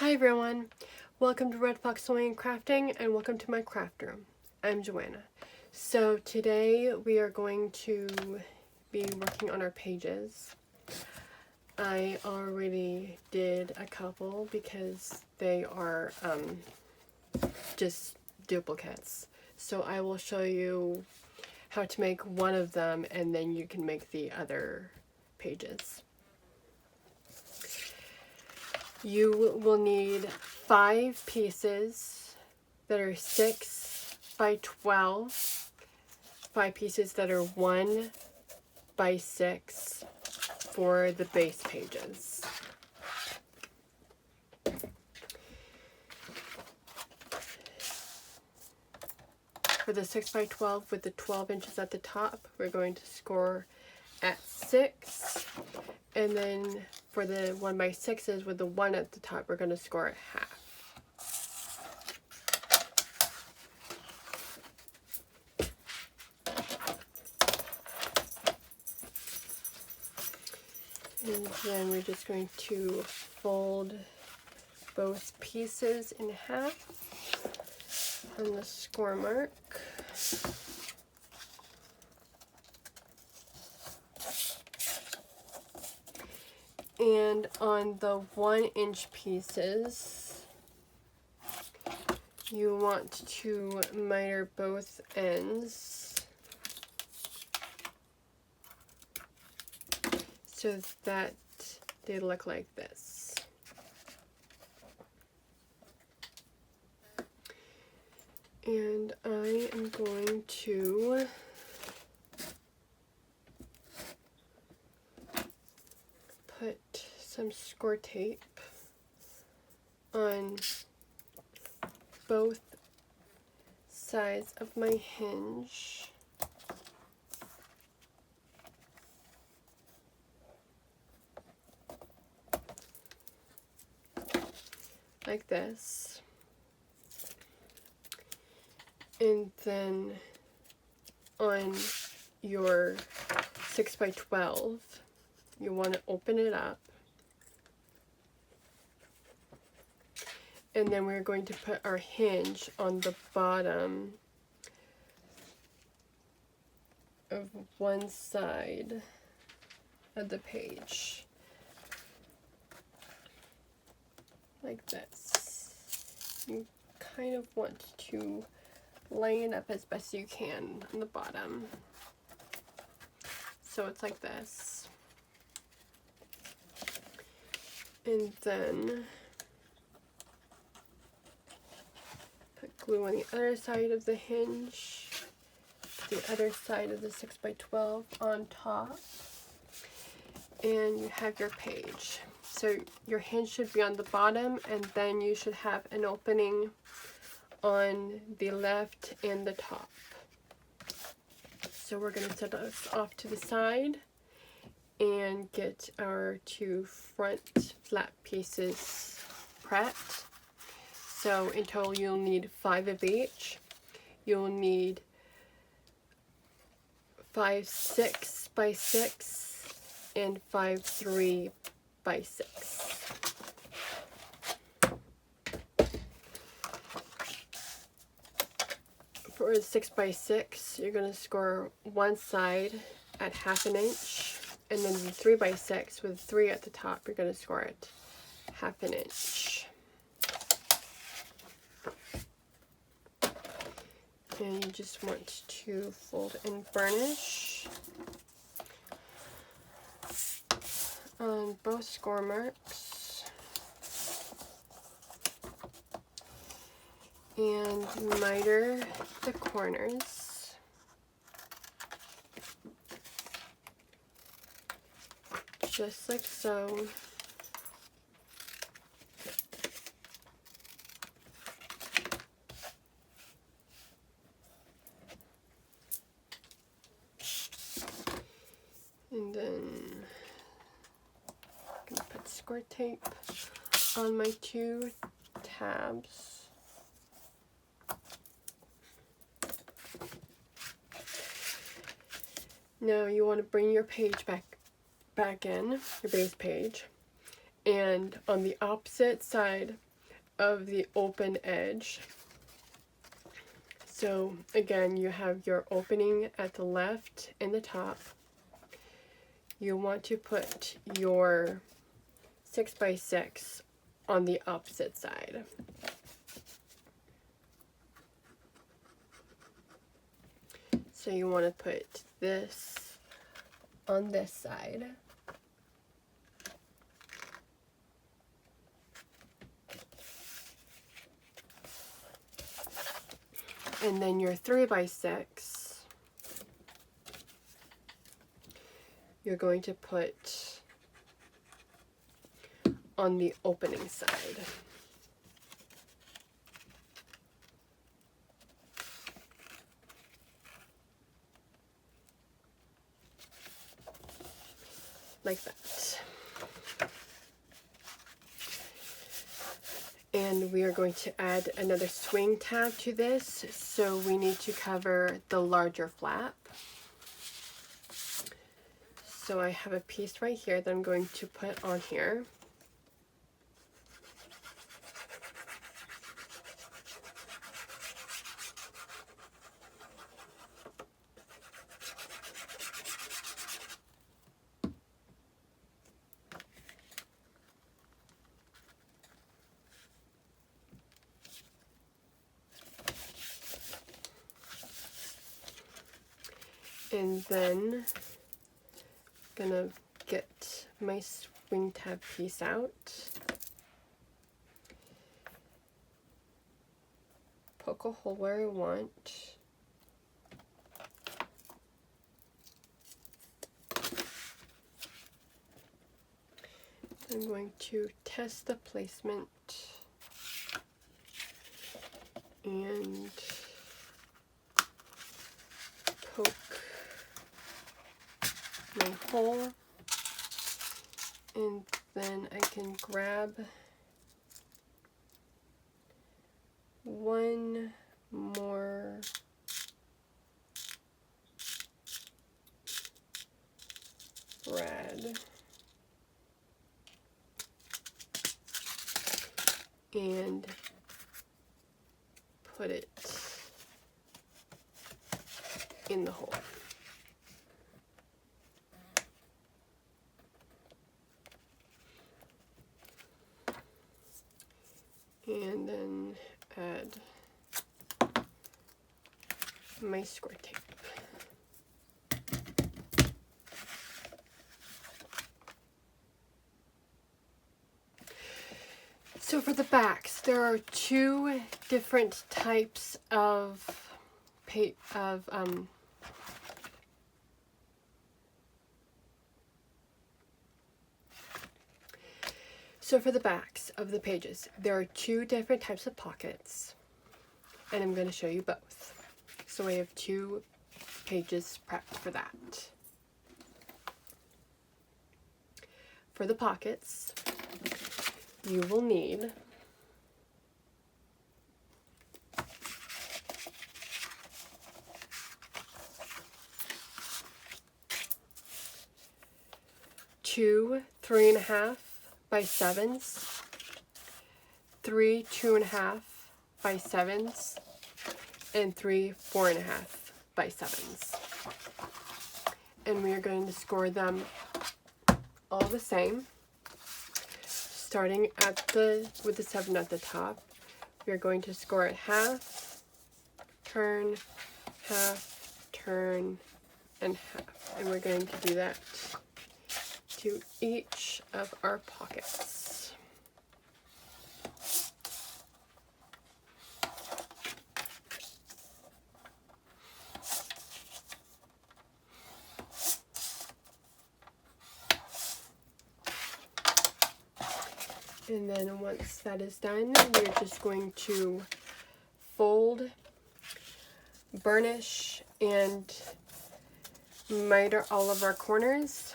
Hi everyone, welcome to Red Fox Sewing and Crafting, and welcome to my craft room. I'm Joanna. So today we are going to be working on our pages. I already did a couple because they are just duplicates. So I will show you how to make one of them and then you can make the other pages. You will need 5 pieces that are 6 by 12, 5 pieces that are 1 by 6 for the base pages. For the 6 by 12 with the 12 inches at the top, we're going to score at 6, and then for the 1 by 6s with the 1 at the top, we're going to score at half. And then we're just going to fold both pieces in half on the score mark. And on the 1-inch pieces, you want to miter both ends so that they look like this. And I am going to put some score tape on both sides of my hinge. Like this. And then on your 6 by 12, you want to open it up. And then we're going to put our hinge on the bottom of one side of the page. Like this. You kind of want to line it up as best you can on the bottom. So it's like this. And then put glue on the other side of the hinge, the other side of the 6 by 12 on top, and you have your page. So your hinge should be on the bottom, and then you should have an opening on the left and the top. So we're going to set us off to the side and get our 2 front flat pieces prepped. So in total you'll need 5 of each. You'll need 5 6 by 6 and 5 3 by 6. For a 6 by 6, you're going to score one side at 1/2 inch, and then the 3 by 6 with 3 at the top, you're going to score it 1/2 inch. And you just want to fold and burnish on both score marks and miter the corners. Just like so. And then I'm going to put score tape on my 2 tabs. Now you want to bring your page back in, your base page, and on the opposite side of the open edge. So again, you have your opening at the left and the top. You want to put your 6x6 on the opposite side. So you want to put this on this side. And then your 3x6, you're going to put on the opening side. Like that. And we are going to add another swing tab to this, so we need to cover the larger flap. So I have a piece right here that I'm going to put on here. And then I'm gonna get my swing tab piece out, poke a hole where I want, I'm going to test the placement and poke my hole, and then I can grab one more thread and put it in the hole. And then add my score tape. So for the backs, there are two different types of So for the backs of the pages, there are two different types of pockets, and I'm going to show you both. So I have two pages prepped for that. For the pockets, you will need two 3.5 by 7s, three 2.5 by 7s, and three 4.5 by 7s. And we are going to score them all the same. Starting with the 7 at the top, we are going to score it half, turn, and half. And we're going to do that to each of our pockets. And then once that is done, we're just going to fold, burnish, and miter all of our corners.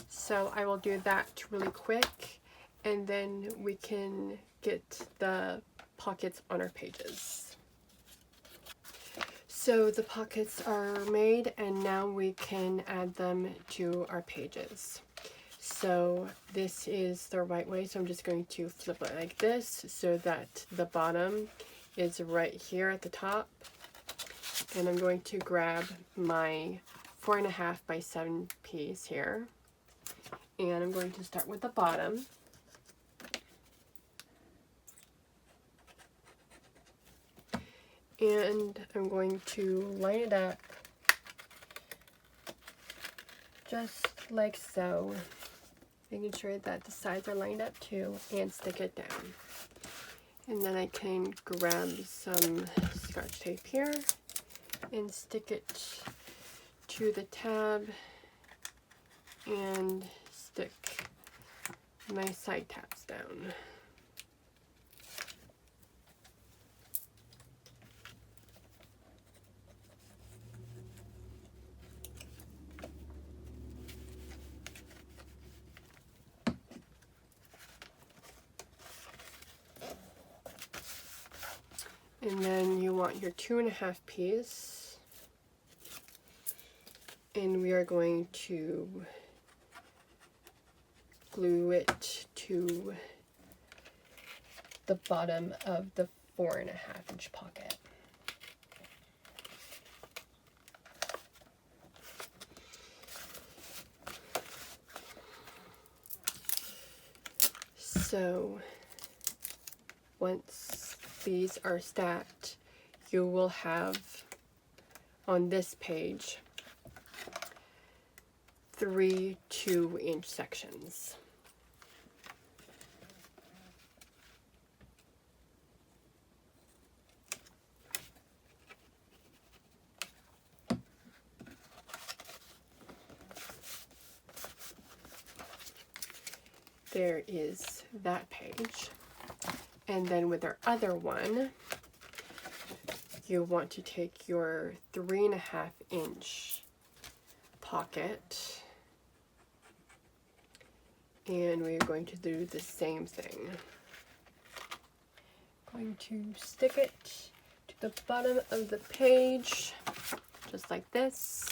So I will do that really quick, and then we can get the pockets on our pages. So the pockets are made, and now we can add them to our pages. So So this is the right way, so I'm just going to flip it like this so that the bottom is right here at the top. And I'm going to grab my 4.5 by 7 piece here, and I'm going to start with the bottom. And I'm going to line it up just like so, making sure that the sides are lined up too, and stick it down. And then I can grab some Scotch tape here and stick it to the tab and stick my side tabs down. And then you want your 2.5 piece, and we are going to glue it to the bottom of the 4.5 inch pocket. So once these are stacked, you will have on this page 3 2-inch sections. There is that page. And then with our other one, you want to take your 3.5 inch pocket, and we're going to do the same thing. Going to stick it to the bottom of the page, just like this.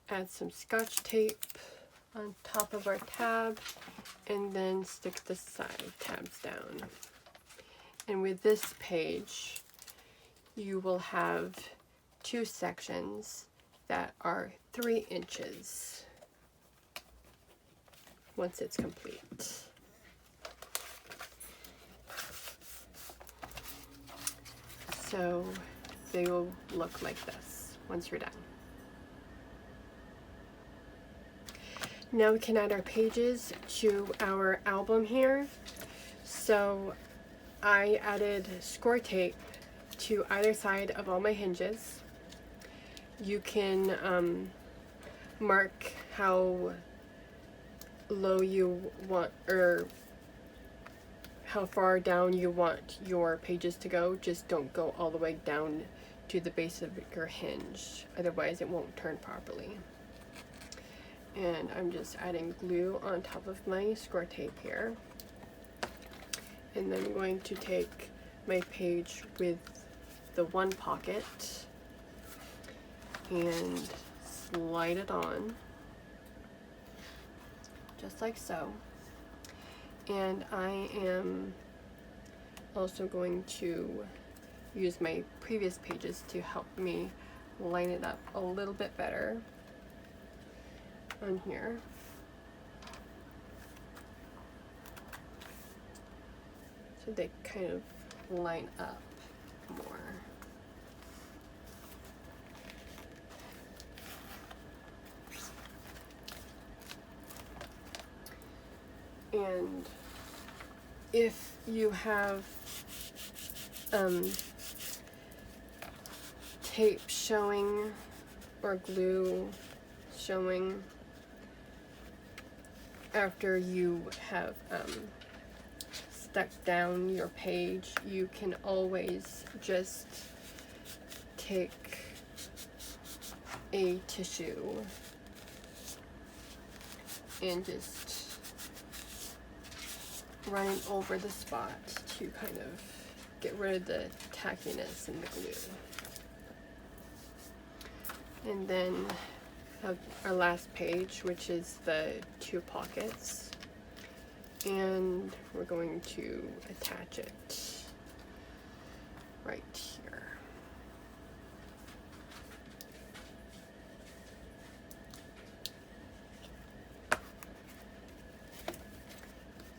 Add some Scotch tape on top of our tab, and then stick the side tabs down. And with this page, you will have 2 sections that are 3 inches once it's complete. So they will look like this once you're done. Now we can add our pages to our album here. So I added score tape to either side of all my hinges. You can mark how low you want, or how far down you want your pages to go. Just don't go all the way down to the base of your hinge, otherwise it won't turn properly. And I'm just adding glue on top of my score tape here. And then I'm going to take my page with the one pocket and slide it on, just like so. And I am also going to use my previous pages to help me line it up a little bit better on here. So they kind of line up more. And if you have tape showing or glue showing after you have stuck down your page, you can always just take a tissue and just run it over the spot to kind of get rid of the tackiness and the glue. And then have our last page, which is the 2 pockets, and we're going to attach it right here.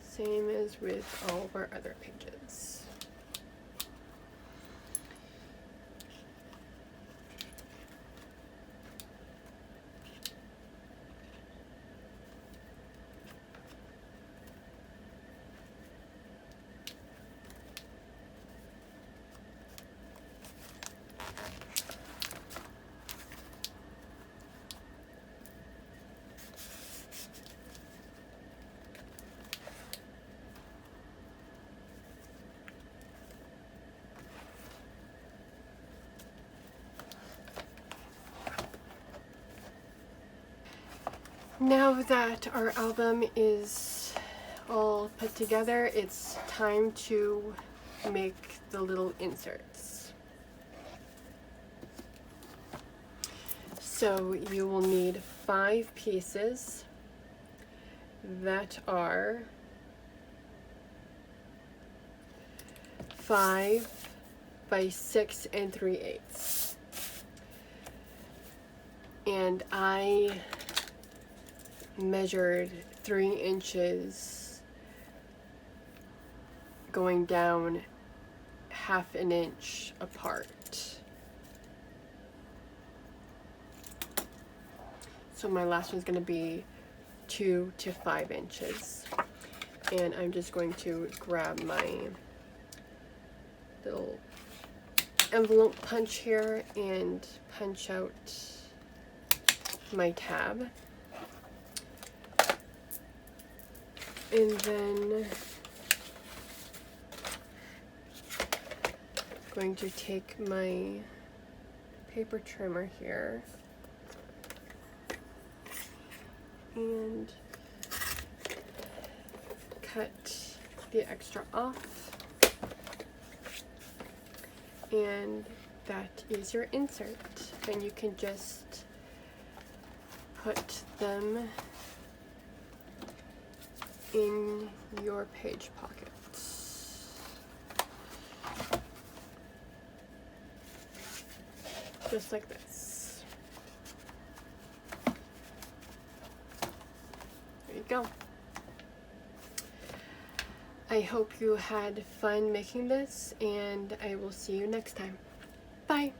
Same as with all of our other pages. Now that our album is all put together, it's time to make the little inserts. So you will need 5 pieces that are 5 by 6 3/8. And I measured 3 inches going down ½ an inch apart. So my last one's going to be 2 to 5 inches. And I'm just going to grab my little envelope punch here and punch out my tab. And then I'm going to take my paper trimmer here and cut the extra off. And that is your insert. And you can just put them in your page pockets. Just like this. There you go. I hope you had fun making this, and I will see you next time. Bye!